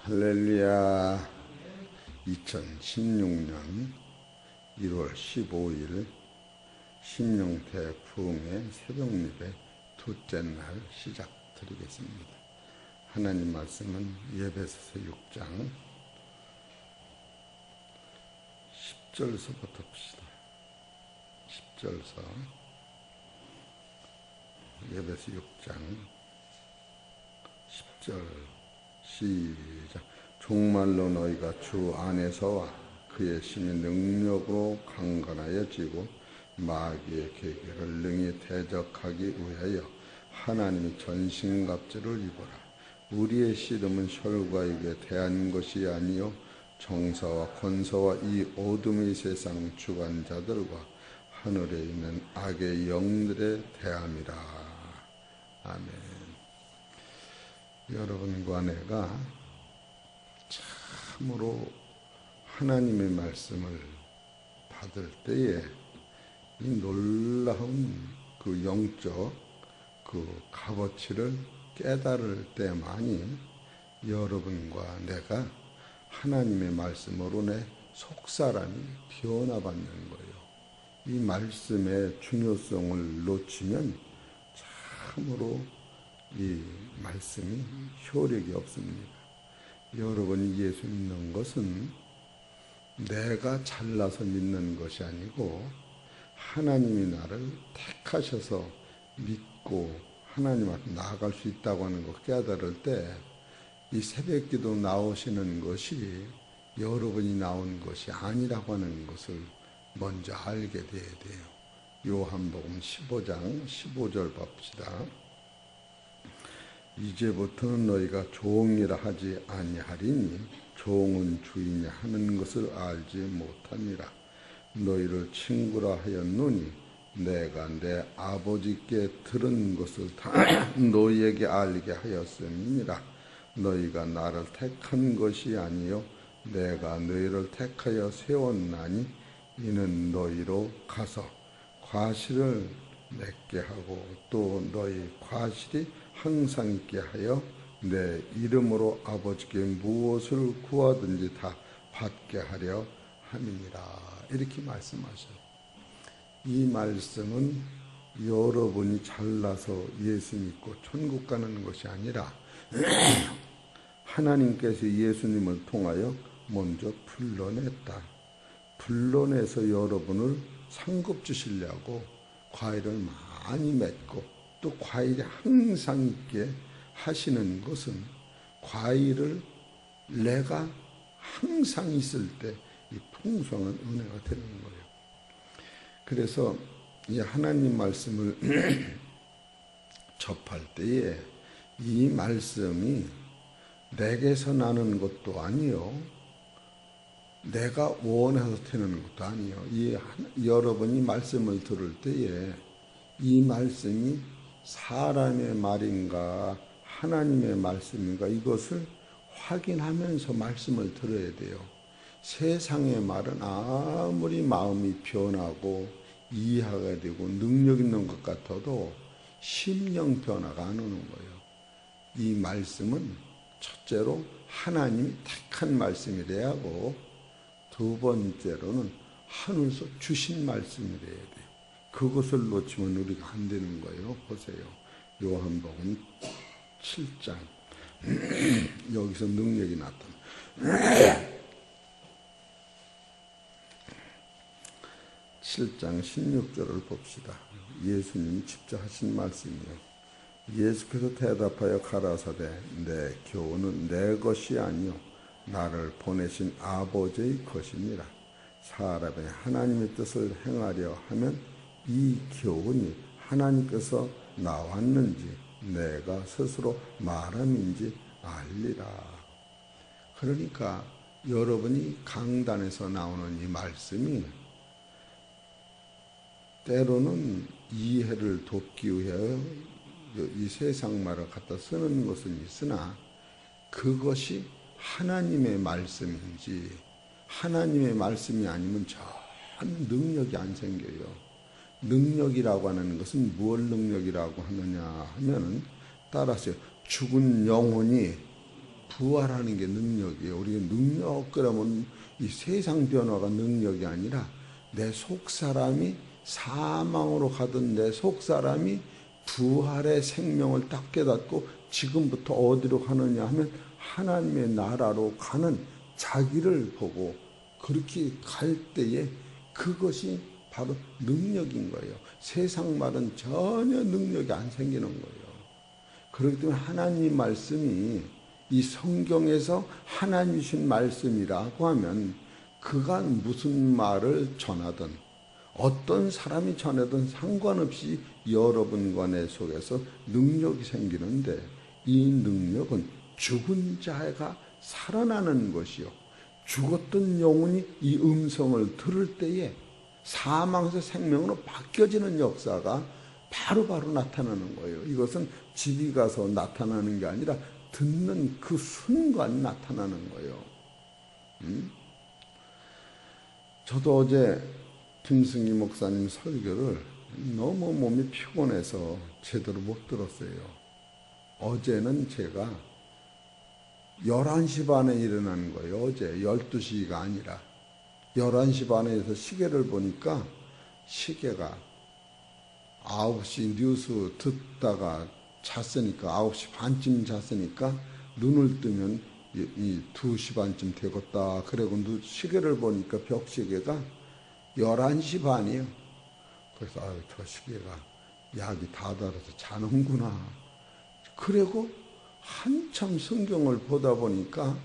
할렐루야. 2016년 1월 15일 신령태 부흥의 새벽예배 둘째 날 시작드리겠습니다. 하나님 말씀은 에베소서 6장 10절서부터 봅시다. 10절서 에베소 6장 10절 시작. 정말로 너희가 주 안에서와 그의 신의 능력으로 강건하여지고 마귀의 계계를 능히 대적하기 위하여 하나님의 전신갑주를 입어라. 우리의 씨름은 혈과 육에 대한 것이 아니요 정사와 권세와 이 어둠의 세상 주관자들과 하늘에 있는 악의 영들에 대함이라. 아멘. 여러분과 내가 참으로 하나님의 말씀을 받을 때에 이 놀라운 그 영적 그 값어치를 깨달을 때만이 여러분과 내가 하나님의 말씀으로 내 속사람이 변화받는 거예요. 이 말씀의 중요성을 놓치면 참으로 이 말씀이 효력이 없습니다. 여러분이 예수 믿는 것은 내가 잘나서 믿는 것이 아니고 하나님이 나를 택하셔서 믿고 하나님 앞에 나아갈 수 있다고 하는 것 깨달을 때 이 새벽기도 나오시는 것이 여러분이 나온 것이 아니라고 하는 것을 먼저 알게 돼야 돼요. 요한복음 15장 15절 봅시다. 이제부터는 너희가 종이라 하지 아니하리니 종은 주인이 하는 것을 알지 못하니라. 너희를 친구라 하였노니 내가 내 아버지께 들은 것을 다 너희에게 알게 하였음이니라. 너희가 나를 택한 것이 아니요 내가 너희를 택하여 세웠나니 이는 너희로 가서 과실을 맺게 하고 또 너희 과실이 항상 있게 하여 내 이름으로 아버지께 무엇을 구하든지 다 받게 하려 함이니라. 이렇게 말씀하셔요. 이 말씀은 여러분이 잘나서 예수 믿고 천국 가는 것이 아니라 하나님께서 예수님을 통하여 먼저 불러냈다. 불러내서 여러분을 상급 주시려고 과일을 많이 맺고 또 과일이 항상 있게 하시는 것은 과일을 내가 항상 있을 때 이 풍성한 은혜가 되는 거예요. 그래서 이 하나님 말씀을 접할 때에 이 말씀이 내게서 나는 것도 아니요 내가 원해서 되는 것도 아니요 여러분이 말씀을 들을 때에 이 말씀이 사람의 말인가 하나님의 말씀인가 이것을 확인하면서 말씀을 들어야 돼요. 세상의 말은 아무리 마음이 변하고 이해가 되고 능력 있는 것 같아도 심령 변화가 안 오는 거예요. 이 말씀은 첫째로 하나님이 택한 말씀이래야 하고 두 번째로는 하늘에서 주신 말씀이래야 돼요. 그것을 놓치면 우리가 안 되는 거예요. 보세요. 요한복음 7장 여기서 능력이 나타나 7장 16절을 봅시다. 예수님이 직접 하신 말씀이에요. 예수께서 대답하여 가라사대 내 교훈은 내 것이 아니요 나를 보내신 아버지의 것이니라. 사람이 하나님의 뜻을 행하려 하면 이 교훈이 하나님께서 나왔는지 내가 스스로 말함인지 알리라. 그러니까 여러분이 강단에서 나오는 이 말씀이 때로는 이해를 돕기 위하여 이 세상 말을 갖다 쓰는 것은 있으나 그것이 하나님의 말씀인지 하나님의 말씀이 아니면 전 능력이 안 생겨요. 능력이라고 하는 것은 무엇 능력이라고 하느냐 하면은 따라서 죽은 영혼이 부활하는 게 능력이에요. 우리가 능력 그러면 이 세상 변화가 능력이 아니라 내 속사람이 사망으로 가던 내 속사람이 부활의 생명을 딱 깨닫고 지금부터 어디로 가느냐 하면 하나님의 나라로 가는 자기를 보고 그렇게 갈 때에 그것이 바로 능력인 거예요. 세상 말은 전혀 능력이 안 생기는 거예요. 그렇기 때문에 하나님 말씀이 이 성경에서 하나님 주신 말씀이라고 하면 그가 무슨 말을 전하든 어떤 사람이 전하든 상관없이 여러분과 내 속에서 능력이 생기는데 이 능력은 죽은 자가 살아나는 것이요. 죽었던 영혼이 이 음성을 들을 때에 사망에서 생명으로 바뀌어지는 역사가 바로바로 나타나는 거예요. 이것은 집이 가서 나타나는 게 아니라 듣는 그 순간 나타나는 거예요. 저도 어제 김승희 목사님 설교를 너무 몸이 피곤해서 제대로 못 들었어요. 어제는 제가 11시 반에 일어나는 거예요. 어제 12시가 아니라 11시 반에서 시계를 보니까 시계가 9시 뉴스 듣다가 잤으니까 9시 반쯤 잤으니까 눈을 뜨면 이 2시 반쯤 되겠다. 그리고 시계를 보니까 벽시계가 11시 반이에요. 그래서 저 시계가 약이 다 달아서 자는구나. 그리고 한참 성경을 보다 보니까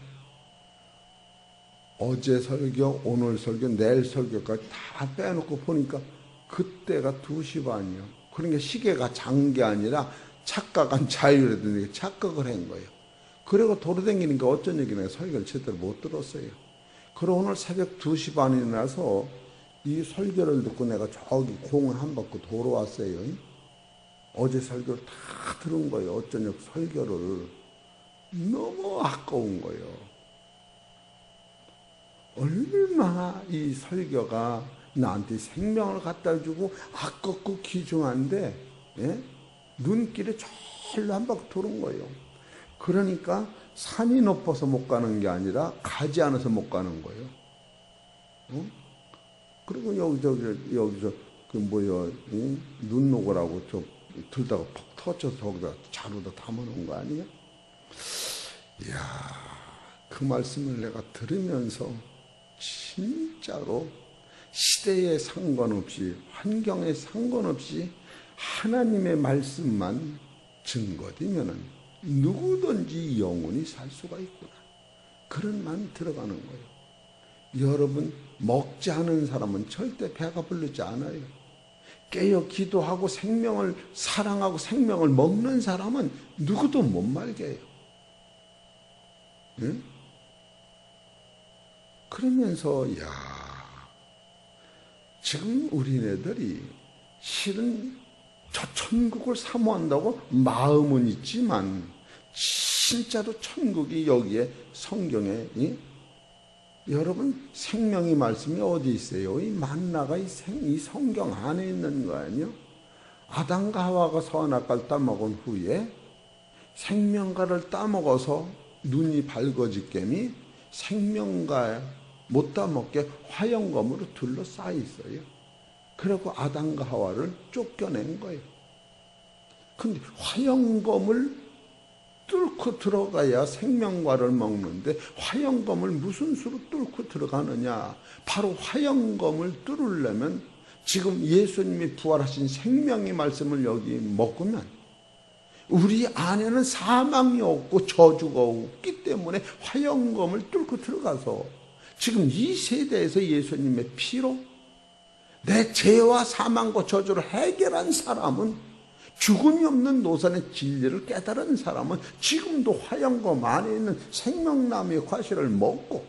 어제 설교, 오늘 설교, 내일 설교까지 다 빼놓고 보니까 그때가 2시 반이요. 그러니까 시계가 잔 게 아니라 착각한 자유라든지 착각을 한 거예요. 그리고 돌아다니니까 어쩐 얘기냐 설교를 제대로 못 들었어요. 그리고 오늘 새벽 2시 반에 일어나서 이 설교를 듣고 내가 저기 공원 한 바퀴 돌아왔어요. 어제 설교를 다 들은 거예요. 어쩌냐 설교를. 너무 아까운 거예요. 얼마나 이 설교가 나한테 생명을 갖다 주고 아깝고 귀중한데 눈길에 절로 한 바퀴 도는 거예요. 그러니까 산이 높아서 못 가는 게 아니라 가지 않아서 못 가는 거예요. 그리고 여기서 그 눈 녹으라고 들다가 퍽 터져서 저기다 자루다 담아놓은 거 아니에요? 이야, 그 말씀을 내가 들으면서 진짜로 시대에 상관없이 환경에 상관없이 하나님의 말씀만 증거되면은 누구든지 영원히 살 수가 있구나. 그런 마음이 들어가는 거예요. 여러분, 먹지 않은 사람은 절대 배가 부르지 않아요. 깨어 기도하고 생명을 사랑하고 생명을 먹는 사람은 누구도 못 말게 해요. 응? 그러면서 지금 우리네들이 실은 저 천국을 사모한다고 마음은 있지만 진짜로 천국이 여기에 성경에 여러분 생명의 말씀이 어디 있어요? 이 만나가 이 성경 안에 있는 거 아니요? 아담과 하와가 선악과를 따먹은 후에 생명과를 따먹어서 눈이 밝아지게미 생명과 못 따먹게 화영검으로 둘러싸여 있어요. 그리고 아담과 하와를 쫓겨낸 거예요. 근데 화영검을 뚫고 들어가야 생명과를 먹는데 화영검을 무슨 수로 뚫고 들어가느냐? 바로 화영검을 뚫으려면 지금 예수님이 부활하신 생명의 말씀을 여기 먹으면 우리 안에는 사망이 없고 저주가 없기 때문에 화영검을 뚫고 들어가서 지금 이 세대에서 예수님의 피로 내 죄와 사망과 저주를 해결한 사람은 죽음이 없는 노선의 진리를 깨달은 사람은 지금도 화영검 안에 있는 생명나무의 과실을 먹고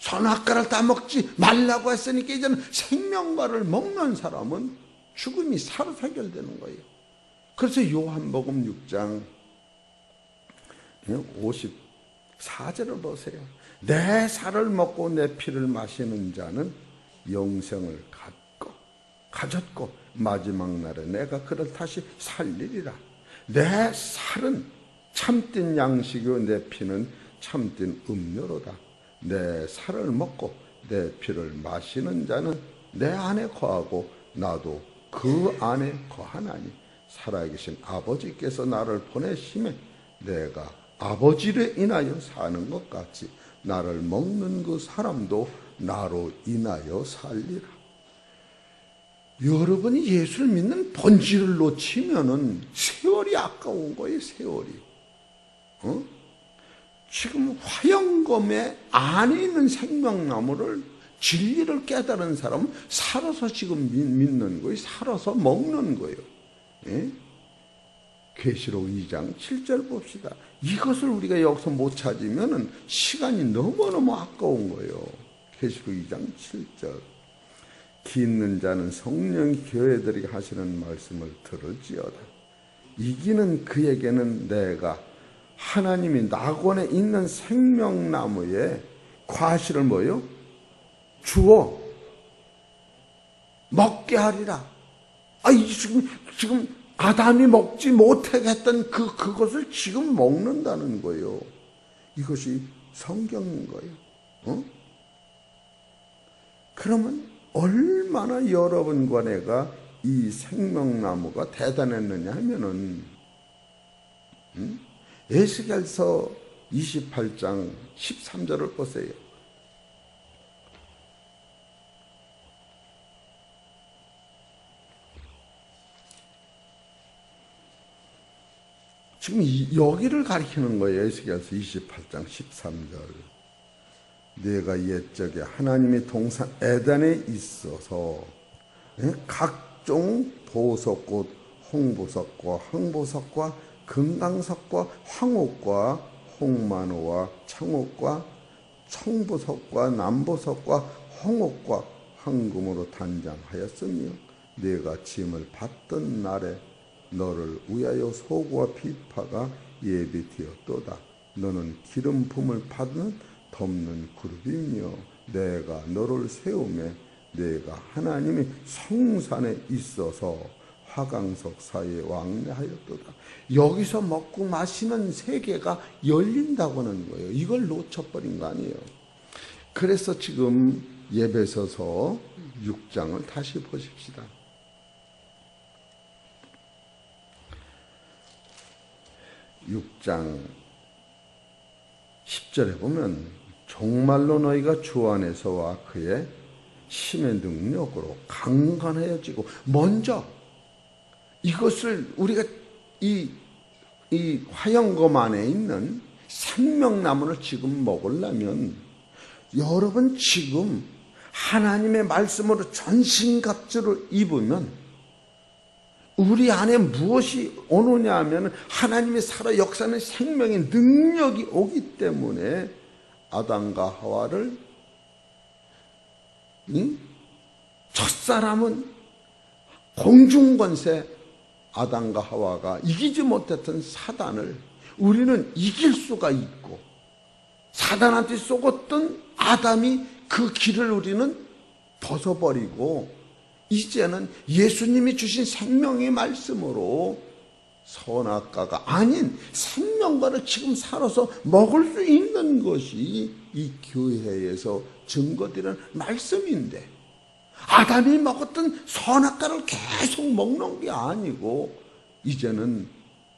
선악과를 따먹지 말라고 했으니까 이제는 생명과를 먹는 사람은 죽음이 사로 해결되는 거예요. 그래서 요한복음 6장 54절을 보세요. 내 살을 먹고 내 피를 마시는 자는 영생을 가졌고 마지막 날에 내가 그를 다시 살리리라. 내 살은 참된 양식이요 내 피는 참된 음료로다. 내 살을 먹고 내 피를 마시는 자는 내 안에 거하고 나도 그 안에 거하나니 살아계신 아버지께서 나를 보내심에 내가 아버지를 인하여 사는 것 같이 나를 먹는 그 사람도 나로 인하여 살리라. 여러분이 예수를 믿는 본질을 놓치면은 세월이 아까운 거예요. 세월이. 지금 화영검에 안에 있는 생명나무를 진리를 깨달은 사람은 살아서 지금 믿는 거예요. 살아서 먹는 거예요. 예? 계시록 2장 7절 봅시다. 이것을 우리가 여기서 못 찾으면 시간이 너무너무 아까운 거예요. 계시록 2장 7절. 기 있는 자는 성령이 교회들에게 하시는 말씀을 들을지어다. 이기는 그에게는 내가 하나님이 낙원에 있는 생명나무에 과실을 뭐요? 주어 먹게 하리라. 지금 아담이 먹지 못하게 했던 그것을 지금 먹는다는 거예요. 이것이 성경인 거예요. 그러면 얼마나 여러분과 내가 이 생명나무가 대단했느냐 하면은, 에스겔서 28장 13절을 보세요. 지금 여기를 가리키는 거예요. 에스겔서 28장 13절. 내가 옛적에 하나님이 동산 에덴에 있어서 각종 보석꽃, 홍보석과 황보석과 금강석과 황옥과 홍만호와 청옥과 청보석과 남보석과 홍옥과 황금으로 단장하였으며 내가 짐을 받던 날에 너를 위하여 소고와 비파가 예비되었도다. 너는 기름 부음을 받는 덮는 그룹이며 내가 너를 세우며 내가 하나님이 성산에 있어서 화강석 사이에 왕래하였도다. 여기서 먹고 마시는 세계가 열린다고 하는 거예요. 이걸 놓쳐버린 거 아니에요. 그래서 지금 에베소서 6장을 다시 보십시다. 6장 10절에 보면 정말로 너희가 주 안에서와 그의 힘의 능력으로 강건해지고, 먼저 이것을 우리가 이 화영검 안에 있는 생명나무를 지금 먹으려면 여러분 지금 하나님의 말씀으로 전신갑주를 입으면 우리 안에 무엇이 오느냐 하면 하나님이 살아 역사하는 생명의 능력이 오기 때문에 아담과 하와를 첫사람은 공중권세 아담과 하와가 이기지 못했던 사단을 우리는 이길 수가 있고, 사단한테 쏘았던 아담이 그 길을 우리는 벗어버리고 이제는 예수님이 주신 생명의 말씀으로 선악과가 아닌 생명과를 지금 살아서 먹을 수 있는 것이 이 교회에서 증거되는 말씀인데, 아담이 먹었던 선악과를 계속 먹는 게 아니고 이제는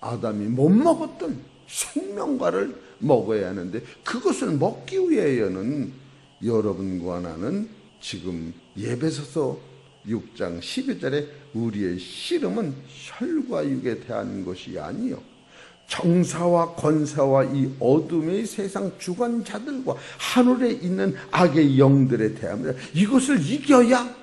아담이 못 먹었던 생명과를 먹어야 하는데, 그것을 먹기 위해서는 여러분과 나는 지금 에베소서 6장 12절에 우리의 씨름은 혈과 육에 대한 것이 아니요 정사와 권사와 이 어둠의 세상 주관자들과 하늘에 있는 악의 영들에 대합니다. 이것을 이겨야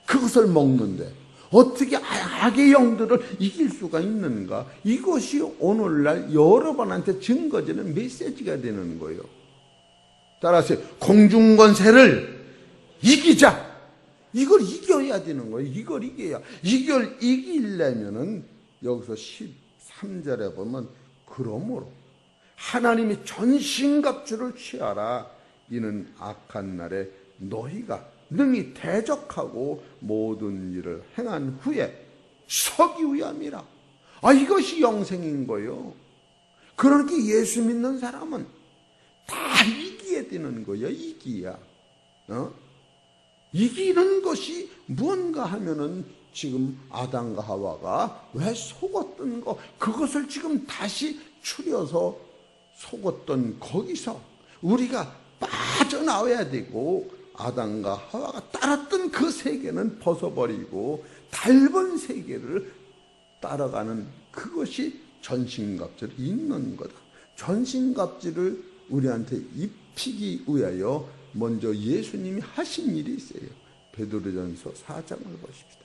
그것을 먹는데 어떻게 악의 영들을 이길 수가 있는가? 이것이 오늘날 여러분한테 증거되는 메시지가 되는 거예요. 따라서 공중권세를 이기자. 이걸 이겨야 되는 거예요. 이걸 이겨야. 이걸 이기려면은 여기서 13절에 보면 그러므로 하나님이 전신갑주를 취하라. 이는 악한 날에 너희가 능히 대적하고 모든 일을 행한 후에 서기 위함이라. 이것이 영생인 거예요. 그러니까 예수 믿는 사람은 다 이기야 되는 거야. 이기야. 이기는 것이 무언가 하면은 지금 아담과 하와가 왜 속았던 거, 그것을 지금 다시 추려서 속았던 거기서 우리가 빠져나와야 되고, 아담과 하와가 따랐던 그 세계는 벗어버리고 닮은 세계를 따라가는, 그것이 전신갑주를 입는 거다. 전신갑주를 우리한테 입히기 위하여 먼저 예수님이 하신 일이 있어요. 베드로전서 4장을 보십시다.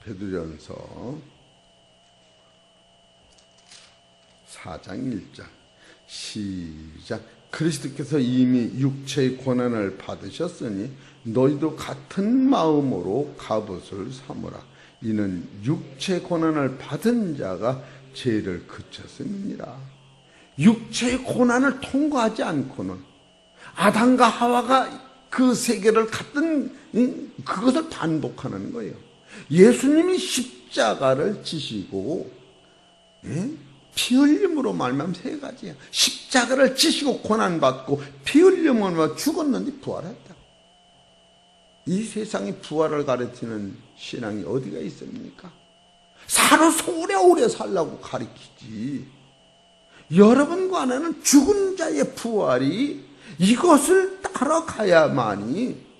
베드로전서 4장 1절 시작. 그리스도께서 이미 육체의 고난을 받으셨으니 너희도 같은 마음으로 갑옷을 삼으라. 이는 육체의 고난을 받은 자가 죄를 그쳤음이니라. 육체의 고난을 통과하지 않고는 아담과 하와가 그 세계를 갔던 그것을 반복하는 거예요. 예수님이 십자가를 지시고, 피 흘림으로 말미암아 세 가지야. 십자가를 지시고 고난받고 피 흘림으로 죽었는데 부활했다. 이 세상에 부활을 가르치는 신앙이 어디가 있습니까? 살아서 오래오래 살라고 가르치지. 여러분과는 죽은 자의 부활이, 이것을 따라가야만이,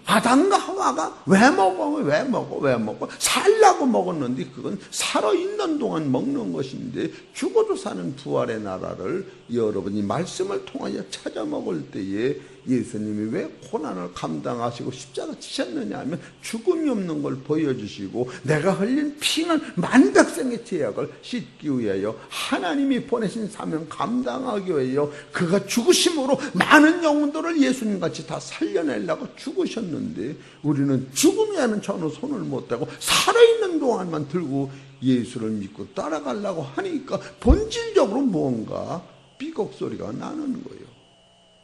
아담과 하와가 왜 먹어 살라고 먹었는데, 그건 살아있는 동안 먹는 것인데, 죽어도 사는 부활의 나라를 여러분이 말씀을 통하여 찾아 먹을 때에 예수님이 왜 고난을 감당하시고 십자가 지셨느냐 하면, 죽음이 없는 걸 보여주시고 내가 흘린 피는 만백성의 죄악을 씻기 위하여 하나님이 보내신 사명 감당하기 위하여 그가 죽으심으로 많은 영혼들을 예수님같이 다 살려내려고 죽으셨는데, 우리는 죽음에는 전혀 손을 못 대고 살아있는 동안만 들고 예수를 믿고 따라가려고 하니까 본질적으로 뭔가 삐걱 소리가 나는 거예요.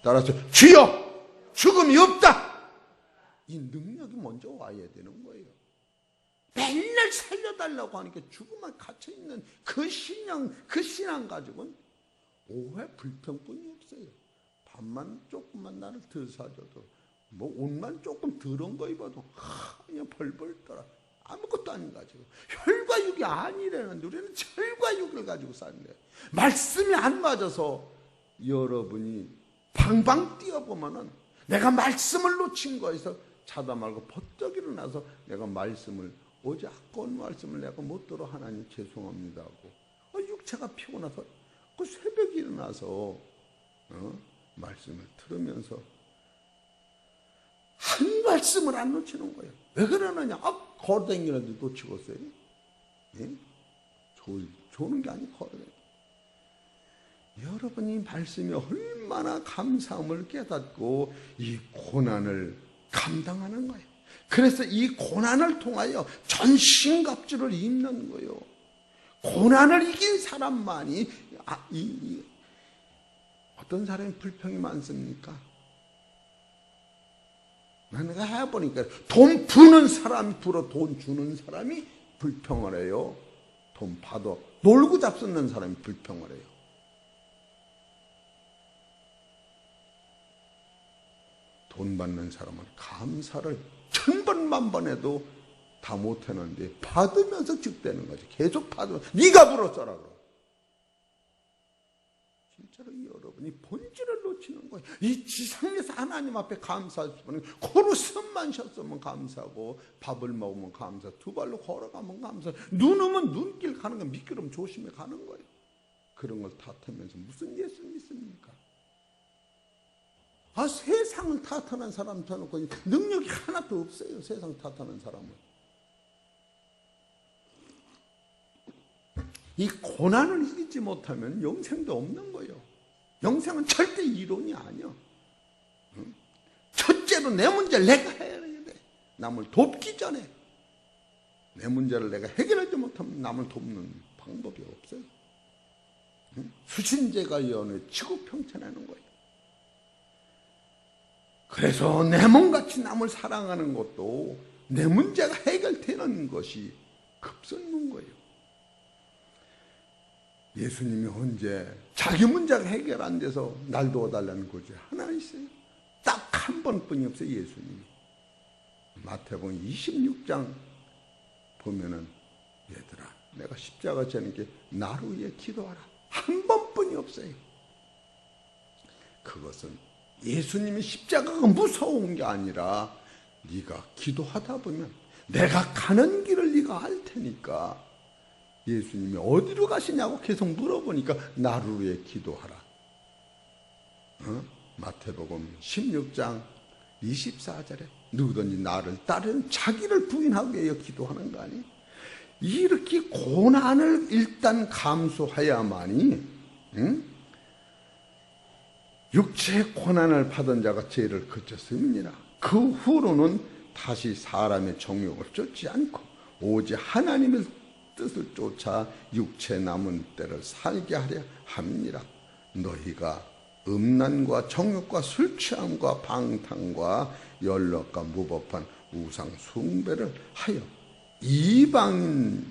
따라서 주여 죽음이 없다, 이 능력이 먼저 와야 되는 거예요. 맨날 살려달라고 하니까 죽음에 갇혀있는 그 신앙 가지고는 오해 불평뿐이 없어요. 밥만 조금만 나를 더 사줘도, 뭐 옷만 조금 더러운 거 입어도 그냥 벌벌 떨어. 아무것도 안 가지고, 혈과 육이 아니라는데 우리는 혈과 육을 가지고 사는데, 말씀이 안 맞아서 여러분이 방방 뛰어보면은, 내가 말씀을 놓친 거에서 자다 말고 버떡 일어나서 내가 말씀을, 어제 아까 온 말씀을 내가 못 들어 하나님 죄송합니다 하고, 육체가 피곤해서 그 새벽에 일어나서 말씀을 들으면서 한 말씀을 안 놓치는 거예요. 왜 그러느냐? 걸어다니는데 놓치고 있어요. 좋은 게 아니고 걸어다니는. 여러분이 말씀이 얼마나 감사함을 깨닫고 이 고난을 감당하는 거예요. 그래서 이 고난을 통하여 전신갑주를 입는 거예요. 고난을 이긴 사람만이, 어떤 사람이 불평이 많습니까? 내가 해보니까 돈 부는 사람이 불어, 돈 주는 사람이 불평을 해요. 돈 받아 놀고 잡수는 사람이 불평을 해요. 돈 받는 사람은 감사를 1000번 만번 해도 다 못하는데 받으면서 즉대는 거지. 계속 받으면 네가 불었어라 그러. 진짜로 여러분이 본질을 놓치는 거예요. 이 지상에서 하나님 앞에 감사하시면 코로 숨만 쉬었으면 감사하고, 밥을 먹으면 감사, 두 발로 걸어가면 감사, 눈 오면 눈길 가는 거 미끄럼 조심해 가는 거예요. 그런 걸 탓하면서 무슨 예수 믿습니까? 세상을 탓하는 사람 쳐놓고 능력이 하나도 없어요. 세상 탓하는 사람은. 이 고난을 이기지 못하면 영생도 없는 거예요. 영생은 절대 이론이 아니야. 첫째로 내 문제를 내가 해야 돼. 남을 돕기 전에 내 문제를 내가 해결하지 못하면 남을 돕는 방법이 없어요. 수신제가 연을 치고 평천하는 거예요. 그래서 내 몸같이 남을 사랑하는 것도 내 문제가 해결되는 것이 급선무인 거예요. 예수님이 언제 자기 문제가 해결 안 돼서 날 도와달라는 거지 하나 있어요. 딱 한 번뿐이 없어요. 예수님이. 마태복음 26장 보면은 얘들아 내가 십자가 지는 게 나를 위해 기도하라. 한 번뿐이 없어요. 그것은 예수님이 십자가가 무서운 게 아니라 네가 기도하다 보면 내가 가는 길을 네가 알 테니까 예수님이 어디로 가시냐고 계속 물어보니까 나를 위해 기도하라. 마태복음 16장 24절에 누구든지 나를 따르는 자기를 부인하기 위해 기도하는 거 아니에요? 이렇게 고난을 일단 감수해야만이 육체의 고난을 받은 자가 죄를 그쳤음이니라. 그 후로는 다시 사람의 정욕을 쫓지 않고 오직 하나님의 뜻을 쫓아 육체 남은 때를 살게 하려 함이니라. 너희가 음란과 정욕과 술 취함과 방탕과 연락과 무법한 우상 숭배를 하여 이방인의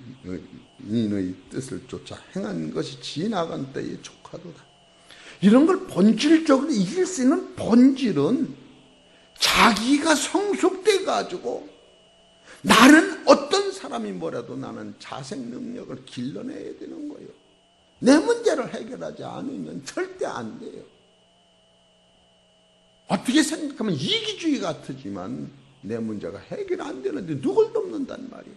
뜻을 쫓아 행한 것이 지나간 때에 족하도다. 이런 걸 본질적으로 이길 수 있는 본질은 자기가 성숙돼 가지고 나는 어떤 사람이 뭐라도 나는 자생 능력을 길러내야 되는 거예요. 내 문제를 해결하지 않으면 절대 안 돼요. 어떻게 생각하면 이기주의 같지만 내 문제가 해결 안 되는데 누굴 돕는단 말이에요.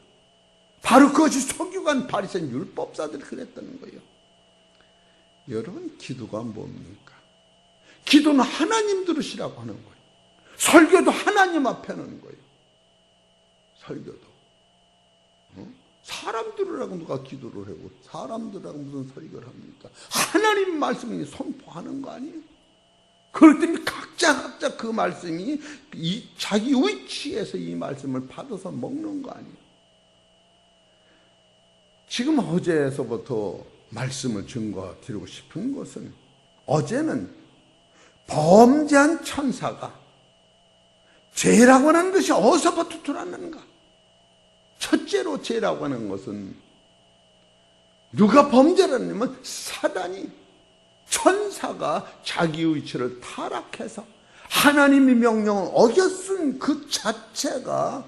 바로 그것이 서기관 바리새인 율법사들이 그랬다는 거예요. 여러분 기도가 뭡니까? 기도는 하나님 들으시라고 하는 거예요. 설교도 하나님 앞에 하는 거예요. 설교도 사람 들으라고 누가 기도를 하고 사람 들으라고 무슨 설교를 합니까? 하나님 말씀이 선포하는 거 아니에요? 그렇기 때문에 각자 그 말씀이 자기 위치에서 이 말씀을 받아서 먹는 거 아니에요? 지금 어제에서부터 말씀을 증거드리고 싶은 것은 어제는 범죄한 천사가 죄라고 하는 것이 어디서부터 들어왔는가? 첫째로 죄라고 하는 것은 누가 범죄를 했냐면 사단이 천사가 자기 위치를 타락해서 하나님의 명령을 어겼은 그 자체가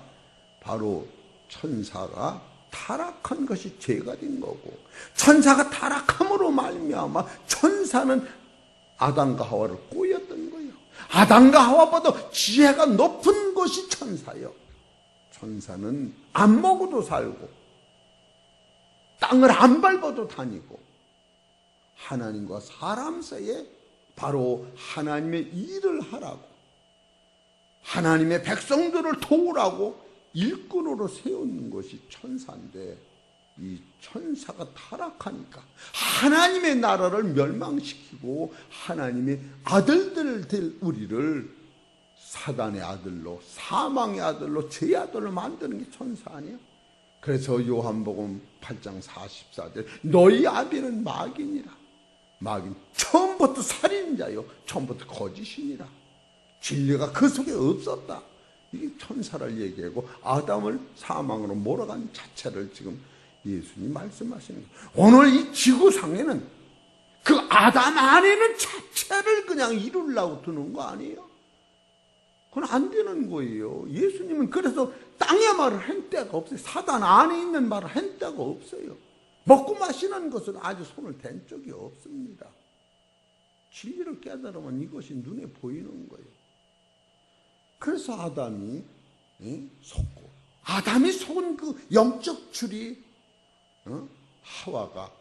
바로 천사가 타락한 것이 죄가 된 거고 천사가 타락함으로 말미암아 천사는 아담과 하와를 꼬였던 거예요. 아담과 하와보다 지혜가 높은 것이 천사예요. 천사는 안 먹어도 살고 땅을 안 밟아도 다니고 하나님과 사람 사이에 바로 하나님의 일을 하라고 하나님의 백성들을 도우라고 일꾼으로 세우는 것이 천사인데 이 천사가 타락하니까 하나님의 나라를 멸망시키고 하나님의 아들들 될 우리를 사단의 아들로 사망의 아들로 죄의 아들로 만드는 게 천사 아니에요? 그래서 요한복음 8장 44절 너희 아비는 마귀니라. 마귀는 처음부터 살인자요 처음부터 거짓이니라. 진리가 그 속에 없었다. 이게 천사를 얘기하고 아담을 사망으로 몰아간 자체를 지금 예수님이 말씀하시는 거예요. 오늘 이 지구상에는 그 아담 안에는 자체를 그냥 이루려고 드는 거 아니에요? 그건 안 되는 거예요. 예수님은 그래서 땅의 말을 한 데가 없어요. 사단 안에 있는 말을 한 데가 없어요. 먹고 마시는 것은 아주 손을 댄 적이 없습니다. 진리를 깨달으면 이것이 눈에 보이는 거예요. 그래서 아담이 속고 아담이 속은 그 영적 줄이 하와가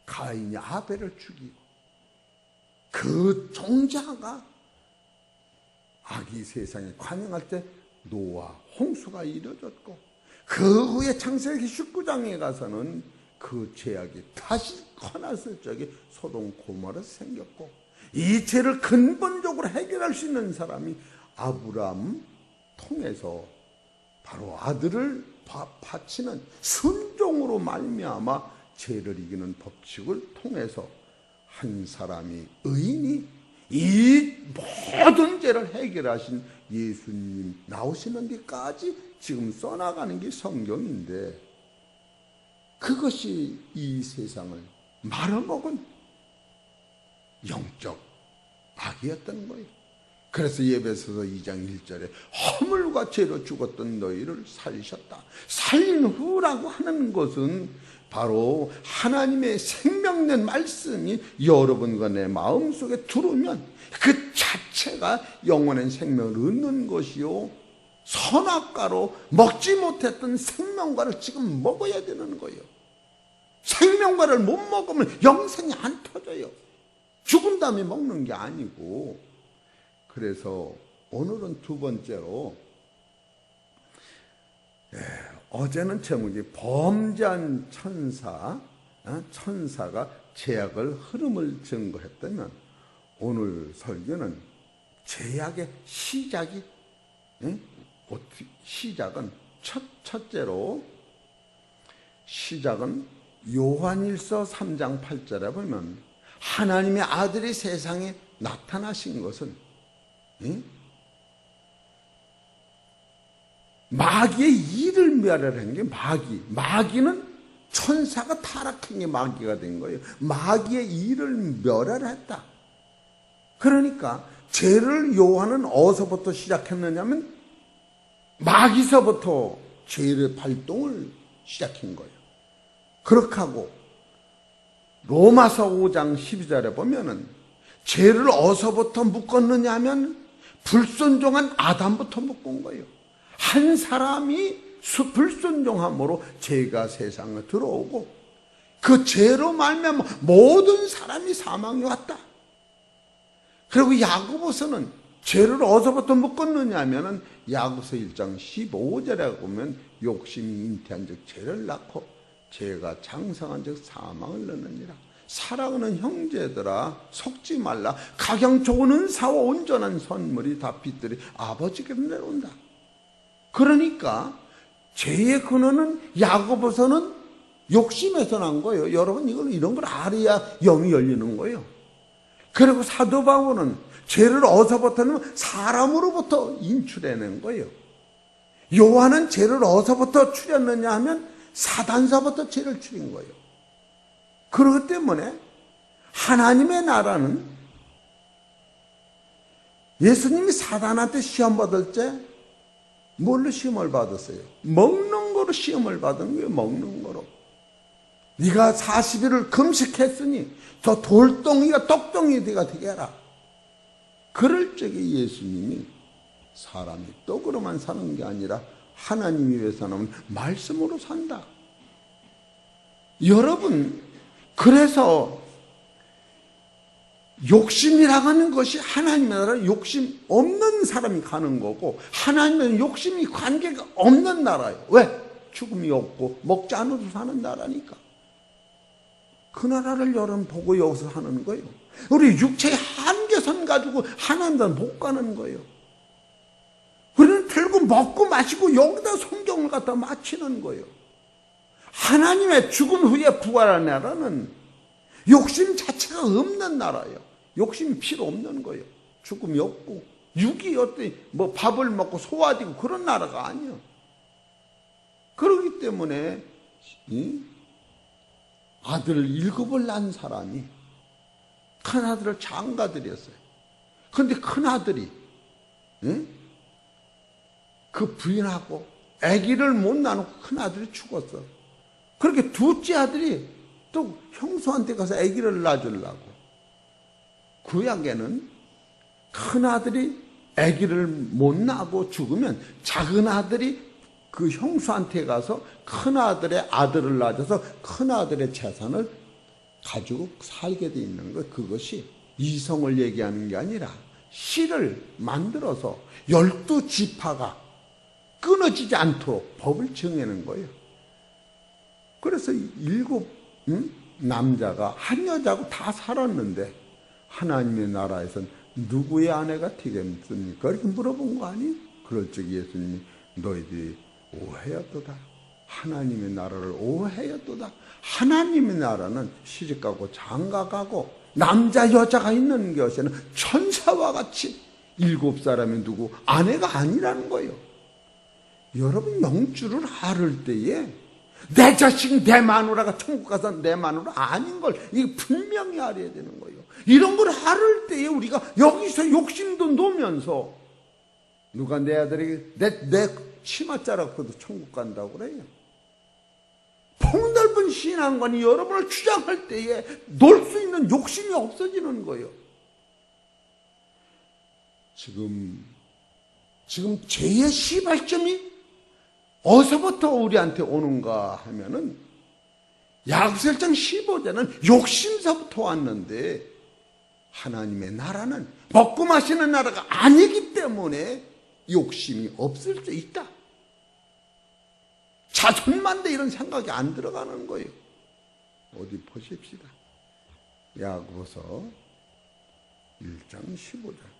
가인이 아벨을 죽이고 그 종자가 악이 세상에 관영할 때 노아 홍수가 이루어졌고 그 후에 창세기 19장에 가서는 그 죄악이 다시 커났을 적에 소돔 고모라 생겼고 이 죄를 근본적으로 해결할 수 있는 사람이 아브라함 통해서 바로 아들을 바치는 순종으로 말미암아 죄를 이기는 법칙을 통해서 한 사람이 의인이 이 모든 죄를 해결하신 예수님 나오시는 데까지 지금 써나가는 게 성경인데, 그것이 이 세상을 말아먹은 영적 악이었던 거예요. 그래서 에베소서 2장 1절에 허물과 죄로 죽었던 너희를 살리셨다. 살린 후라고 하는 것은 바로 하나님의 생명된 말씀이 여러분과 내 마음속에 들어오면 그 자체가 영원한 생명을 얻는 것이요, 선악과로 먹지 못했던 생명과를 지금 먹어야 되는 거예요. 생명과를 못 먹으면 영생이 안 터져요. 죽은 다음에 먹는 게 아니고. 그래서 오늘은 두 번째로, 어제는 제목이 범죄한 천사가 죄악을 흐름을 증거했다면, 오늘 설교는 죄악의 시작은 첫째로 시작은 요한일서 3장 8절에 보면 하나님의 아들이 세상에 나타나신 것은 마귀의 일을 멸하는 게 마귀는 천사가 타락한 게 마귀가 된 거예요. 마귀의 일을 멸하했다. 그러니까 죄를 요한은 어디서부터 시작했느냐면 마귀서부터 죄의 발동을 시작한 거예요. 그렇게 하고 로마서 5장 12절에 보면은 죄를 어디서부터 묶었느냐 하면 불순종한 아담부터 묶은 거예요. 한 사람이 불순종함으로 죄가 세상에 들어오고 그 죄로 말미암아 모든 사람이 사망이 왔다. 그리고 야고보서는 죄를 어디서부터 묶었느냐 하면은 야고보서 1장 15절에 보면 욕심이 잉태한 즉 죄를 낳고 죄가 장성한 즉 사망을 낳느니라. 사랑하는 형제들아, 속지 말라. 가장 좋은 은사와 온전한 선물이 다 빛들이 아버지께로 내려온다. 그러니까 죄의 근원은 야고보서는 욕심에서 난 거예요. 여러분 이런 걸 알아야 영이 열리는 거예요. 그리고 사도 바울은 죄를 어디서부터는 사람으로부터 인출해낸 거예요. 요한은 죄를 어디서부터 추렸느냐 하면 사단서부터 죄를 추린 거예요. 그렇기 때문에 하나님의 나라는 예수님이 사단한테 시험 받을 때 뭘로 시험을 받았어요? 먹는 거로 시험을 받은 거예요. 먹는 거로. 네가 40일을 금식했으니 저 돌덩이가 떡덩이가 되게 해라. 그럴 적에 예수님이 사람이 떡으로만 사는 게 아니라 하나님이 왜 사냐면 말씀으로 산다. 여러분, 그래서 욕심이라고 하는 것이 하나님의 나라, 욕심 없는 사람이 가는 거고, 하나님은 욕심이 관계가 없는 나라예요. 왜? 죽음이 없고 먹지 않아도 사는 나라니까. 그 나라를 여러분 보고 여기서 하는 거예요. 우리 육체의 한계선 가지고 하나님 못 가는 거예요. 우리는 들고 먹고 마시고 여기다 성경을 갖다 맞추는 거예요. 하나님의 죽은 후에 부활한 나라는 욕심 자체가 없는 나라예요. 욕심이 필요 없는 거예요. 죽음이 없고 육이 어떤 뭐 밥을 먹고 소화되고 그런 나라가 아니에요. 그렇기 때문에 아들 7을 낳은 사람이 큰아들을 장가들였어요. 그런데 큰아들이 그 부인하고 아기를 못 낳고 큰아들이 죽었어. 그렇게 둘째 아들이 또 형수한테 가서 아기를 낳아주려고. 구약에는 큰아들이 아기를 못 낳고 죽으면 작은 아들이 그 형수한테 가서 큰아들의 아들을 낳아줘서 큰아들의 재산을 가지고 살게 돼 있는 것. 그것이 이성을 얘기하는 게 아니라 시를 만들어서 12지파가 끊어지지 않도록 법을 정해놓은 거예요. 그래서 7 남자가 한 여자하고 다 살았는데 하나님의 나라에선 누구의 아내가 되겠습니까? 이렇게 물어본 거 아니에요? 그럴 적 예수님이 너희들이 오해였도다. 하나님의 나라를 오해였도다. 하나님의 나라는 시집가고 장가가고 남자 여자가 있는 것에는 천사와 같이 7사람이 누구 아내가 아니라는 거예요. 여러분 영주를 알을 때에 내 자식 내 마누라가 천국 가서 내 마누라 아닌 걸 이게 분명히 알아야 되는 거예요. 이런 걸 알을 때에 우리가 여기서 욕심도 놓으면서 누가 내 아들이 내 치마 자락도 천국 간다고 그래요. 폭넓은 신앙관이 여러분을 주장할 때에 놀 수 있는 욕심이 없어지는 거예요. 지금 죄의 시발점이 어디서부터 우리한테 오는가 하면은 야고보서 15절은 욕심서부터 왔는데 하나님의 나라는 먹고 마시는 나라가 아니기 때문에 욕심이 없을 수 있다. 자존만데 이런 생각이 안 들어가는 거예요. 어디 보십시다. 야고보서 1장 15절.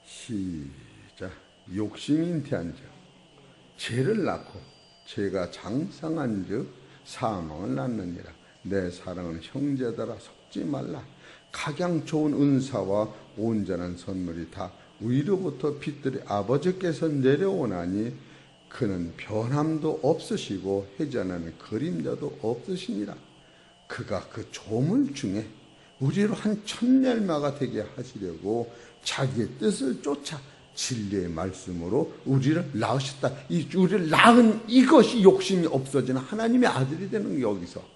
시작. 욕심이 잉태한 즉 죄를 낳고 죄가 장성한 즉 사망을 낳느니라. 내 사랑하는 형제들아 속지 말라. 각양 좋은 은사와 온전한 선물이 다 위로부터 빛들이 아버지께서 내려오나니 그는 변함도 없으시고 회전하는 그림자도 없으시니라. 그가 그 조물 중에 우리로 한 천열마가 되게 하시려고 자기의 뜻을 쫓아 진리의 말씀으로 우리를 낳으셨다. 우리를 낳은 이것이 욕심이 없어지는 하나님의 아들이 되는 여기서.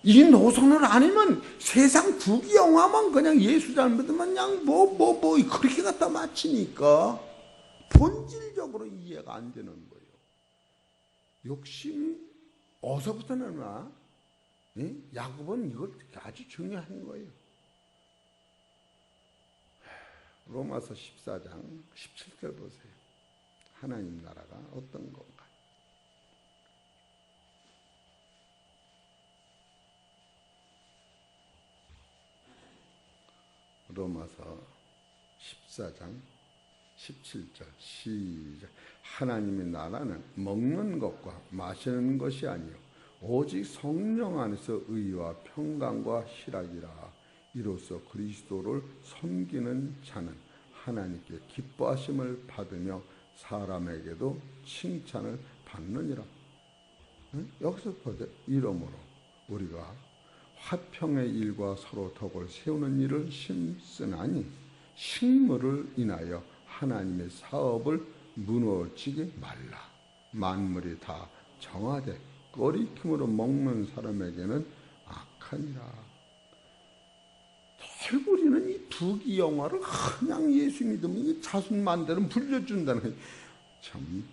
이 노선을 아니면 세상 부귀영화만 그냥 예수 잘 믿으면 그냥 그렇게 갖다 마치니까 본질적으로 이해가 안 되는 거예요. 욕심이 어디서부터 나나? 야고보는 이걸 아주 중요한 거예요. 로마서 14장 17절 보세요. 하나님 나라가 어떤 건가? 로마서 14장 17절 시작. 하나님의 나라는 먹는 것과 마시는 것이 아니요 오직 성령 안에서 의와 평강과 희락이라. 이로써 그리스도를 섬기는 자는 하나님께 기뻐하심을 받으며 사람에게도 칭찬을 받느니라. 여기서 보세요. 이러므로 우리가 화평의 일과 서로 덕을 세우는 일을 심쓰나니 식물을 인하여 하나님의 사업을 무너지게 말라. 만물이 다 정하되 꺼리킴으로 먹는 사람에게는 악하니라. 우리는 이 부귀영화를 그냥 예수 믿으면 자손만대로 불려준다는 게 참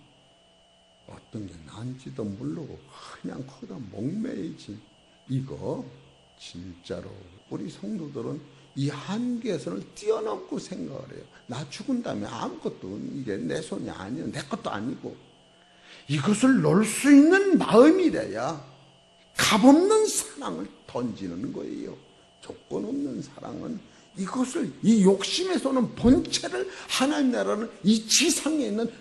어떤 게 난지도 모르고 그냥 거기다 목매이지. 이거 진짜로 우리 성도들은 이 한계선을 뛰어넘고 생각을 해요. 나 죽은 다음에 아무것도 이게 내 손이 아니야. 내 것도 아니고. 이것을 놓을 수 있는 마음이래야 값없는 사랑을 던지는 거예요. 조건 없는 사랑은 이것을 이 욕심에서는 본체를 하나님 나라는 이 지상에 있는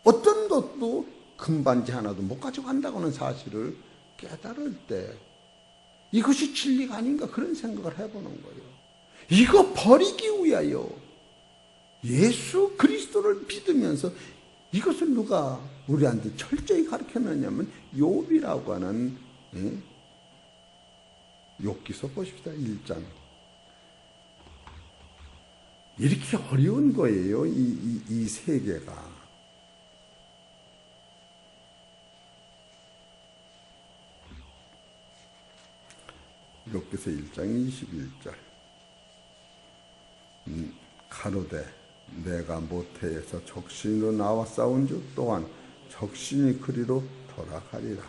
어떤 것도 금반지 하나도 못 가져간다고 하는 사실을 깨달을 때 이것이 진리가 아닌가 그런 생각을 해보는 거예요. 이거 버리기 위하여 예수 그리스도를 믿으면서 이것을 누가 우리한테 철저히 가르쳤느냐면 욥이라고 하는 욥기서 보십시다. 1장. 이렇게 어려운 거예요. 이 세계가. 욥기서 1장 21절. 가로되 내가 모태에서 적신으로 나와 싸운 즉 또한 적신이 그리로 돌아가리라.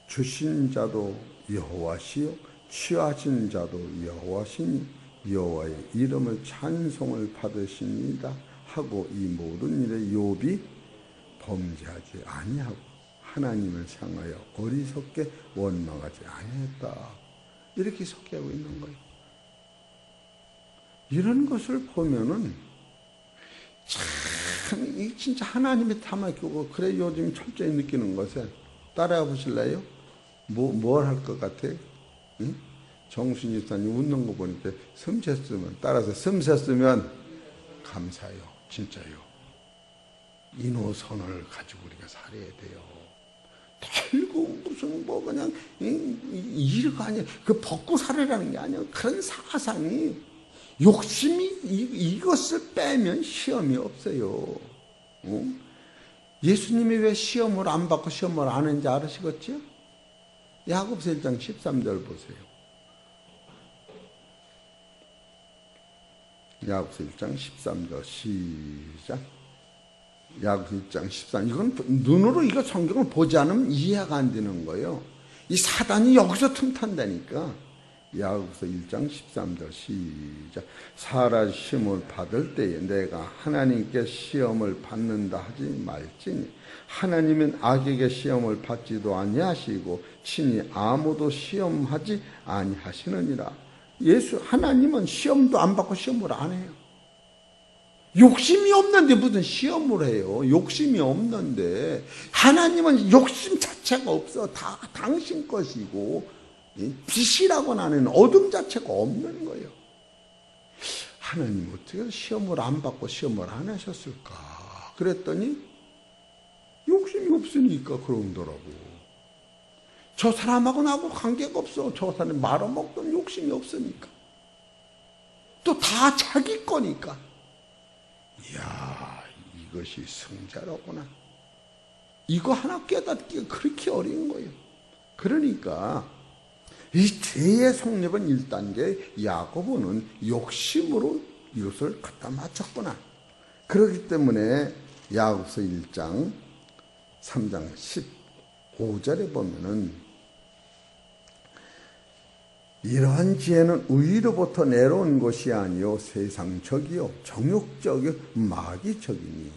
주신 자도 여호와시요 취하신 자도 여호와시니 여호와의 이름을 찬송을 받으시니이다 하고 이 모든 일에 욥이 범죄하지 아니하고 하나님을 향하여 어리석게 원망하지 아니했다. 이렇게 소개하고 있는 거예요. 이런 것을 보면은 참, 이 진짜 하나님이 다 맡기고, 그래 요즘 철저히 느끼는 것에 따라해 보실래요? 뭘 할 것 같아요? 응? 정순이 집사님 웃는 거 보니까 섬샜으면, 따라서 섬샜으면 감사해요. 진짜요. 인호선을 가지고 우리가 살아야 돼요. 결국 무슨 뭐 그냥 이거 아니야. 그 벗고 살으라는 게 아니야. 그런 사상이, 욕심이 이것을 빼면 시험이 없어요. 예수님이 왜 시험을 안 받고 시험을 안 했는지 알으시겠죠? 야고보서 1장 13절 보세요. 야고보서 1장 13절 시작. 야고보서 1장 13. 이건 눈으로 이거 성경을 보지 않으면 이해가 안 되는 거예요. 이 사단이 여기서 틈탄다니까. 야고보서 1장 13절 시작. 사람 시험을 받을 때에 내가 하나님께 시험을 받는다 하지 말지니 하나님은 악에게 시험을 받지도 아니하시고 친히 아무도 시험하지 아니하시느니라. 하나님은 시험도 안 받고 시험을 안 해요. 욕심이 없는데 무슨 시험을 해요. 욕심이 없는데. 하나님은 욕심 자체가 없어. 다 당신 것이고, 빛이라고 하는 어둠 자체가 없는 거예요. 하나님 어떻게 시험을 안 받고 시험을 안 하셨을까? 그랬더니 욕심이 없으니까 그런더라고. 저 사람하고 나하고 관계가 없어. 저 사람이 말아먹던 욕심이 없으니까. 또 다 자기 거니까. 이야, 이것이 승자라구나. 이거 하나 깨닫기가 그렇게 어려운 거예요. 그러니까 이 죄의 속립은 1단계, 야고보는 욕심으로 이것을 갖다 맞췄구나. 그렇기 때문에 야고보서 1장 3장 15절에 보면은 이러한 지혜는 의로부터 내려온 것이 아니요 세상적이요 정욕적이요 마귀적이니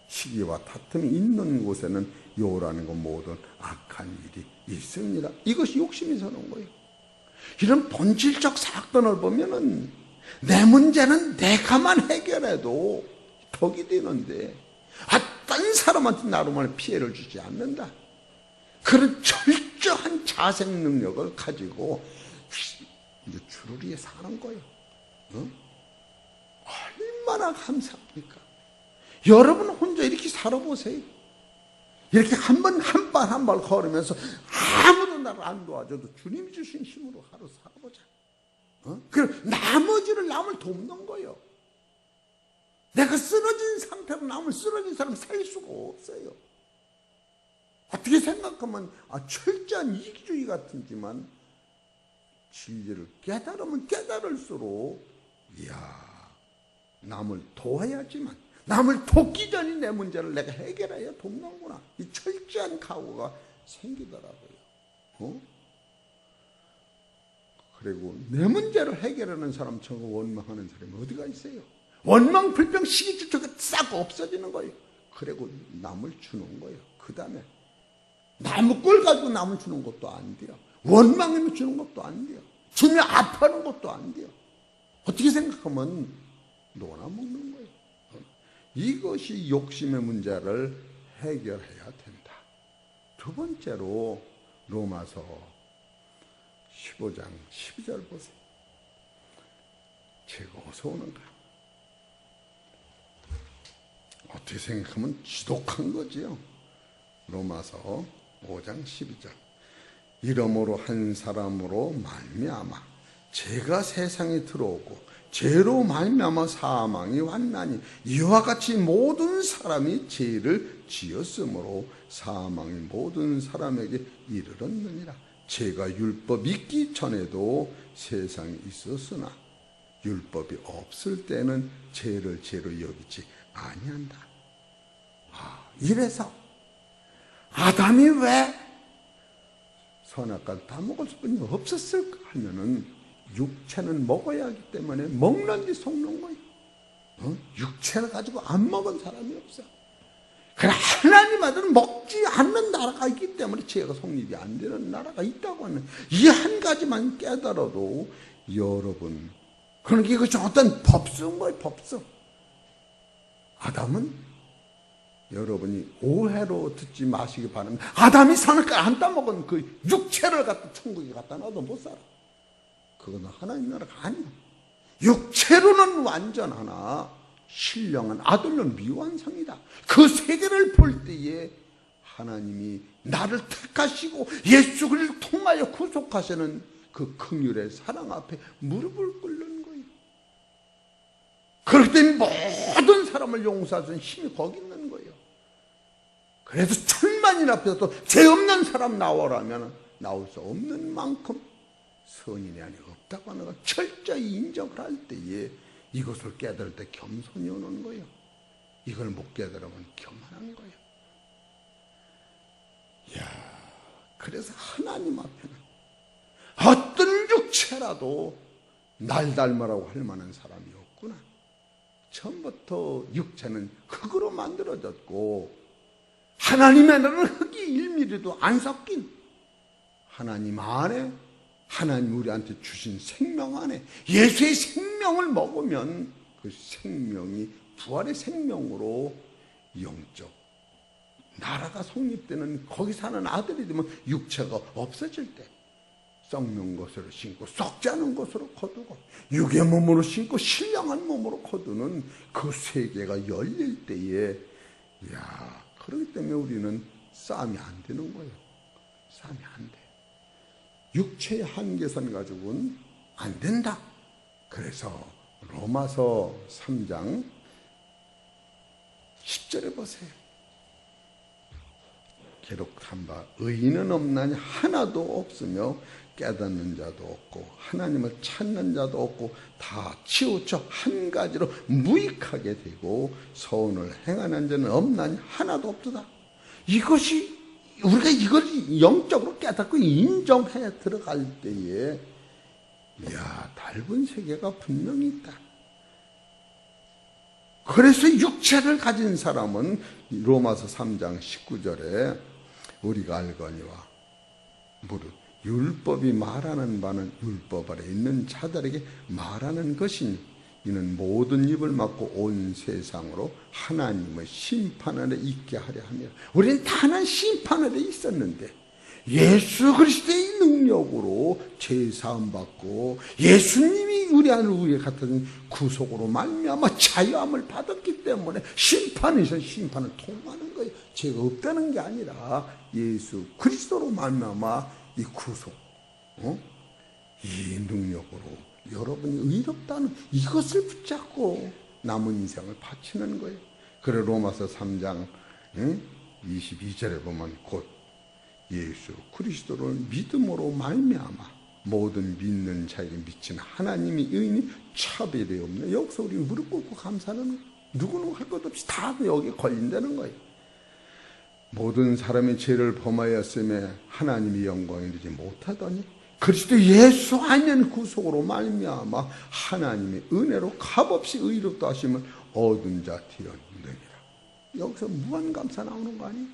시기와 다툼이 있는 곳에는 요라는 것 모든 악한 일이 있습니다. 이것이 욕심이 서는 거예요. 이런 본질적 사건을 보면은 내 문제는 내가만 해결해도 덕이 되는데 어떤 사람한테 나로만 피해를 주지 않는다. 그런 철저한 자생 능력을 가지고 이제 주르리에 사는 거예요. 얼마나 감사합니까? 여러분 혼자 이렇게 살아보세요. 이렇게 한 발 걸으면서 아무도 나를 안 도와줘도 주님이 주신 힘으로 하루 살아보자. 그럼 나머지를 남을 돕는 거예요. 내가 쓰러진 상태로 남을 쓰러진 사람 살릴 수가 없어요. 어떻게 생각하면 철저한 이기주의 같은지만 진리를 깨달으면 깨달을수록 이야, 남을 도와야지만 남을 돕기 전에 내 문제를 내가 해결해야 돕는구나. 이 철저한 각오가 생기더라고요. 그리고 내 문제를 해결하는 사람처럼 원망하는 사람이 어디가 있어요? 원망, 불평, 시기, 질투가 싹 없어지는 거예요. 그리고 남을 주는 거예요. 그 다음에 나무 꿀 가지고 남을 주는 것도 안 돼요. 원망하면 주는 것도 안 돼요. 주면 아파하는 것도 안 돼요. 어떻게 생각하면 놀아먹는 거예요. 이것이 욕심의 문제를 해결해야 된다. 두 번째로 로마서 15장 12절 보세요. 제가 어디서 오는가? 어떻게 생각하면 지독한 거지요. 로마서 5장 12절. 이러므로 한 사람으로 말미암아 죄가 세상에 들어오고 죄로 말미암아 사망이 왔나니 이와 같이 모든 사람이 죄를 지었으므로 사망이 모든 사람에게 이르렀느니라. 죄가 율법 있기 전에도 세상에 있었으나 율법이 없을 때는 죄를 죄로 여기지 아니한다. 이래서 아담이 왜 선악과를 다 먹을 수뿐이 없었을까 하면은 육체는 먹어야 하기 때문에 먹는 데 속는 거예요. 육체를 가지고 안 먹은 사람이 없어. 그러나 하나님 아들은 먹지 않는 나라가 있기 때문에 죄가 성립이 안 되는 나라가 있다고 하는 이 한 가지만 깨달아도 여러분, 그러니까 이것이 어떤 법수인 거예요. 법수. 아담은 여러분이 오해로 듣지 마시기 바랍니다. 아담이 사는 거 안 따먹은 그 육체를 갖다 천국에 갖다 놔도 못 살아. 그건 하나님 나라가 아니야. 육체로는 완전하나 신령한 아들로는 미완성이다. 그 세계를 볼 때에 하나님이 나를 택하시고 예수 그리스도를 통하여 구속하시는 그 긍휼의 사랑 앞에 무릎을 꿇는 거예요. 그렇기 때문에 모든 사람을 용서할 수 있는 힘이 거기 있는 거예요. 그래서 천만인 앞에서도 죄 없는 사람 나오라면 나올 수 없는 만큼 선인이 아니 없다고 하는 걸 철저히 인정을 할 때에 이것을 깨달을 때 겸손이 오는 거예요. 이걸 못 깨달으면 교만한 거예요. 그래서 하나님 앞에는 어떤 육체라도 날 닮으라고 할 만한 사람이 없구나. 처음부터 육체는 흙으로 만들어졌고 하나님의 나라는 흙이 1mm도 안 섞인 하나님 안에, 하나님 우리한테 주신 생명 안에 예수의 생명을 먹으면 그 생명이 부활의 생명으로 영적 나라가 성립되는, 거기 사는 아들이 되면 육체가 없어질 때 썩는 것으로 신고 썩지 않은 것으로 거두고 육의 몸으로 신고 신령한 몸으로 거두는 그 세계가 열릴 때에 그렇기 때문에 우리는 싸움이 안 되는 거예요. 싸움이 안 돼. 육체의 한계선 가지고는 안 된다. 그래서 로마서 3장 10절에 보세요. 기록한 바 의인은 없나니 하나도 없으며 깨닫는 자도 없고 하나님을 찾는 자도 없고 다 치우쳐 한 가지로 무익하게 되고 선을 행하는 자는 없나니 하나도 없도다. 이것이 우리가 이걸 영적으로 깨닫고 인정해 들어갈 때에 닮은 세계가 분명히 있다. 그래서 육체를 가진 사람은 로마서 3장 19절에 우리가 알거니와 무릇 율법이 말하는 바는 율법 아래 있는 자들에게 말하는 것이니 이는 모든 입을 막고 온 세상으로 하나님의 심판 아래 있게 하려 함이라. 우리는 다른 심판 아래 있었는데 예수 그리스도의 능력으로 죄사함 받고 예수님이 우리 안을 우리에 갖다 준 구속으로 말미암아 자유함을 받았기 때문에 심판에서 심판을 통하는 거예요. 죄가 없다는 게 아니라 예수 그리스도로 말미암아 이 구속, 이 능력으로 여러분이 의롭다는 이것을 붙잡고 남은 인생을 바치는 거예요. 그래 로마서 3장 22절에 보면 곧 예수 그리스도를 믿음으로 말미암아 모든 믿는 자에게 미친 하나님이 의인이 차별이 없네. 여기서 우리 무릎 꿇고 감사하는 거예요. 누구는 할 것 없이 다 여기에 걸린다는 거예요. 모든 사람이 죄를 범하였음에 하나님이 영광을 이루지 못하더니 그리스도 예수 안에는 구속으로 말미암아 하나님의 은혜로 값없이 의롭다 하심을 얻은 자 되었느니라. 여기서 무한감사 나오는 거 아니에요?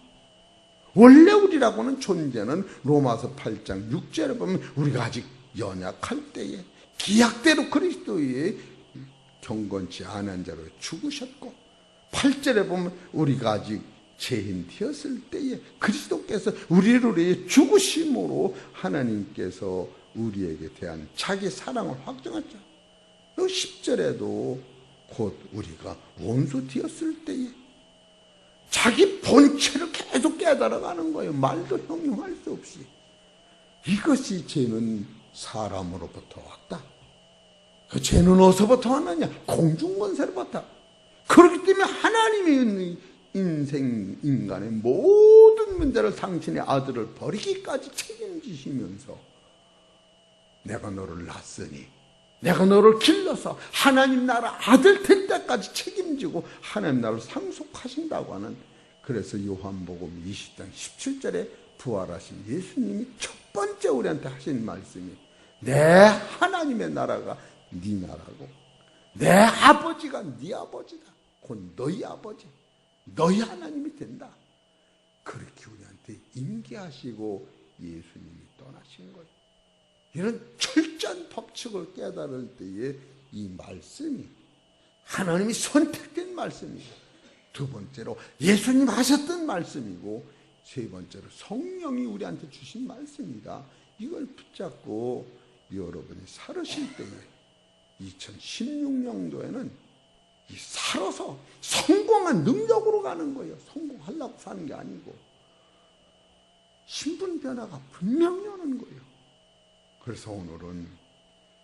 원래 우리라고는 존재는 로마서 8장 6절에 보면 우리가 아직 연약할 때에 기약대로 그리스도의 경건치 않은 자로 죽으셨고 8절에 보면 우리가 아직 죄인 되었을 때에 그리스도께서 우리를 위해 죽으심으로 하나님께서 우리에게 대한 자기 사랑을 확정했죠. 10절에도 곧 우리가 원수 되었을 때에 자기 본체를 계속 깨달아가는 거예요. 말도 형용할 수 없이. 이것이 죄는 사람으로부터 왔다. 그 죄는 어디서부터 왔느냐? 공중권세로부터. 그렇기 때문에 하나님의 인생, 인간의 모든 문제를 당신의 아들을 버리기까지 책임지시면서 내가 너를 낳았으니 내가 너를 길러서 하나님 나라 아들 될 때까지 책임지고 하나님 나라를 상속하신다고 하는, 그래서 요한복음 20장 17절에 부활하신 예수님이 첫 번째 우리한테 하신 말씀이 내 하나님의 나라가 네 나라고 내 아버지가 네 아버지다. 곧 너희 아버지, 너희 하나님이 된다. 그렇게 우리한테 임계하시고 예수님이 떠나신 거예요. 이런 철저한 법칙을 깨달을 때에 이 말씀이 하나님이 선택된 말씀이에요. 두 번째로 예수님 하셨던 말씀이고, 세 번째로 성령이 우리한테 주신 말씀이다. 이걸 붙잡고 여러분이 살으실 때에 2016년도에는 이 살아서 성공한 능력으로 가는 거예요. 성공하려고 사는 게 아니고 신분 변화가 분명히 오는 거예요. 그래서 오늘은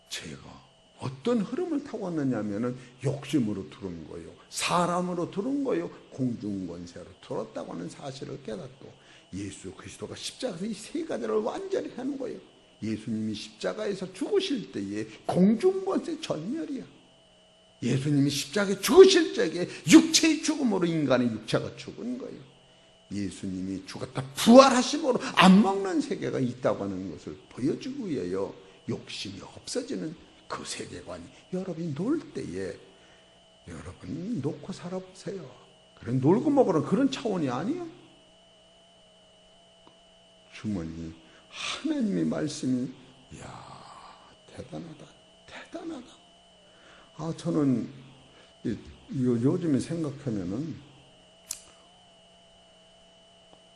제가 어떤 흐름을 타고 왔느냐면은 욕심으로 들은 거예요. 사람으로 들은 거예요. 공중권세로 들었다고 하는 사실을 깨닫고 예수 그리스도가 십자가에서 이 세 가지를 완전히 하는 거예요. 예수님이 십자가에서 죽으실 때에 공중권세 전멸이야. 예수님이 십자가에 죽으실 때에 육체의 죽음으로 인간의 육체가 죽은 거예요. 예수님이 죽었다 부활하심으로 안 먹는 세계가 있다고 하는 것을 보여주기 위해요. 욕심이 없어지는 그 세계관이 여러분이 놀 때에 여러분이 놓고 살아보세요. 그래 놀고 먹으는 그런 차원이 아니에요. 주머니 하나님의 말씀이 이야 대단하다. 저는 요즘에 생각하면은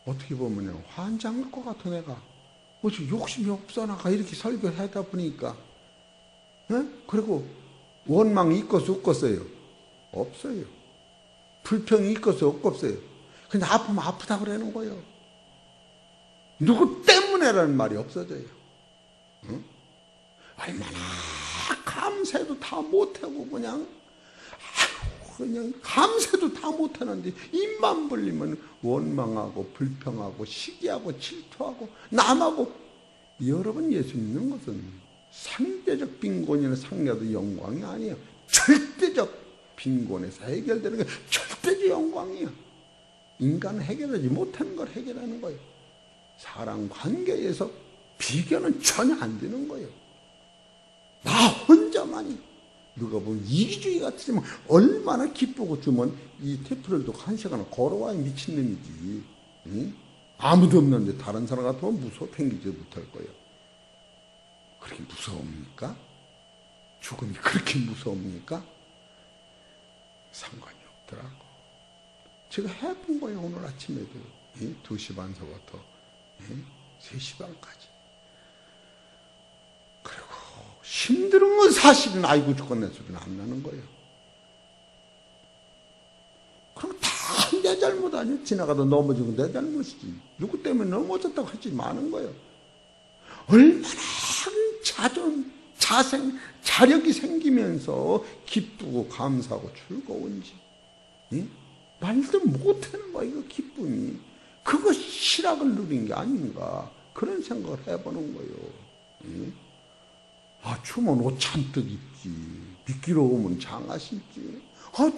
어떻게 보면요 환장할 것 같아. 내가 어찌 욕심이 없어 나가 이렇게 설교를 하다 보니까 그리고 원망이 있겠어 없겠어요? 없어요. 불평이 있겠어 없겠어요? 근데 아프면 아프다 그러는 거예요. 누구 때문에라는 말이 없어져요. 얼마나 감사해도 다 못하고 그냥 감사해도 다 못하는데 입만 벌리면 원망하고 불평하고 시기하고 질투하고 남하고. 여러분 예수 믿는 것은 상대적 빈곤이나 상대적 영광이 아니에요. 절대적 빈곤에서 해결되는 게 절대적 영광이에요. 인간은 해결하지 못하는 걸 해결하는 거예요. 사람 관계에서 비교는 전혀 안 되는 거예요. 나 혼자만이. 누가 보면 이기주의 같으면 얼마나 기쁘고 주면 이 테프를 두고 1시간을 걸어와야 미친놈이지. 응? 아무도 없는데 다른 사람 같으면 무서워 팽기지 못할 거예요. 그렇게 무서웁니까? 죽음이 그렇게 무서웁니까? 상관이 없더라고. 제가 해본 거예요. 오늘 아침에도 2시 반서부터 3시 반까지. 그리고 힘든 건 사실은 아이고 죽겠네 소리는 안 나는 거예요. 그럼 다 내 잘못 아니에요. 지나가다 넘어지고 내 잘못이지. 누구 때문에 넘어졌다고 하지 마는 거예요. 얼마나 자력이 생기면서 기쁘고 감사하고 즐거운지 말도 못하는 거야. 이거 기쁨이. 그거 실학을 누린 게 아닌가 그런 생각을 해보는 거예요. 추면 옷 잔뜩 입지. 미끼로 오면 장화 신지.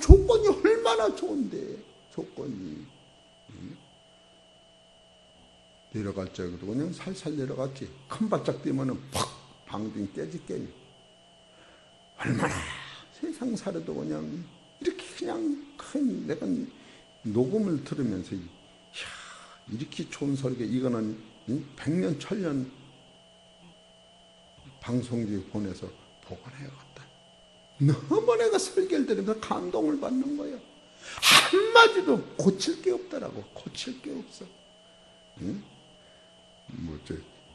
조건이 얼마나 좋은데 조건이. 내려갈 적에도 그냥 살살 내려갔지. 큰 발짝 뛰면은 팍 방빙 깨지겠니. 얼마나 세상 살아도 그냥 이렇게 그냥 큰 내가 녹음을 들으면서 이렇게 좋은 설교 이거는 100년 1000년 방송국에 보내서 보관해야겠다. 너무 내가 설교를 들으면서 감동을 받는 거예요. 한마디도 고칠 게 없더라고. 고칠 게 없어.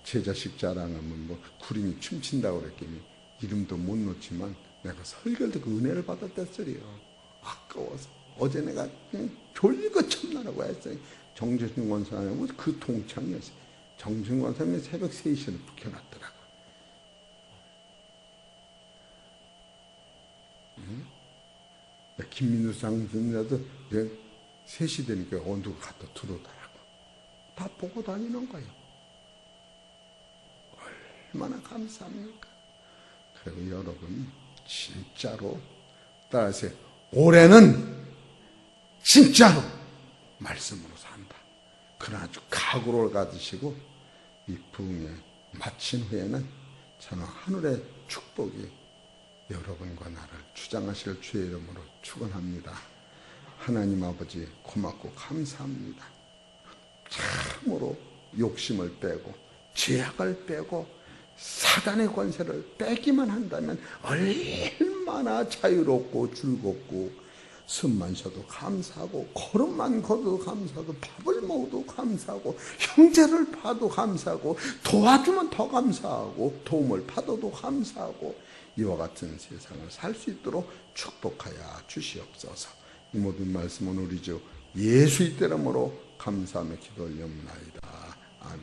제 자식 자랑하면 구름이 춤춘다고 그랬더니 이름도 못 놓지만 내가 설교를 듣고 은혜를 받았단 소리요. 아까워서. 어제 내가 졸릴 것 참나라고 했어요. 정재승 권사님은 그 동창이었어요. 정재승 권사님이 새벽 3시에 붙여놨더라고. 김민우 쌍전자도 3시 되니까 누가 갖다 들어오더라고. 다 보고 다니는 거예요. 얼마나 감사합니까? 그리고 여러분 진짜로 따라서 올해는 진짜로 말씀으로 산다. 그러나 아주 각오를 가지시고 이 부흥에 마친 후에는 저는 하늘의 축복이 여러분과 나를 주장하실 주의 이름으로 축원합니다. 하나님 아버지 고맙고 감사합니다. 참으로 욕심을 빼고 죄악을 빼고 사단의 권세를 빼기만 한다면 얼마나 자유롭고 즐겁고 숨만 쉬어도 감사하고 걸음만 걷어도 감사하고 밥을 먹어도 감사하고 형제를 봐도 감사하고 도와주면 더 감사하고 도움을 받아도 감사하고 이와 같은 세상을 살 수 있도록 축복하여 주시옵소서. 이 모든 말씀은 우리 주 예수의 이름으로 감사하며 기도 올려옵나이다. 아멘.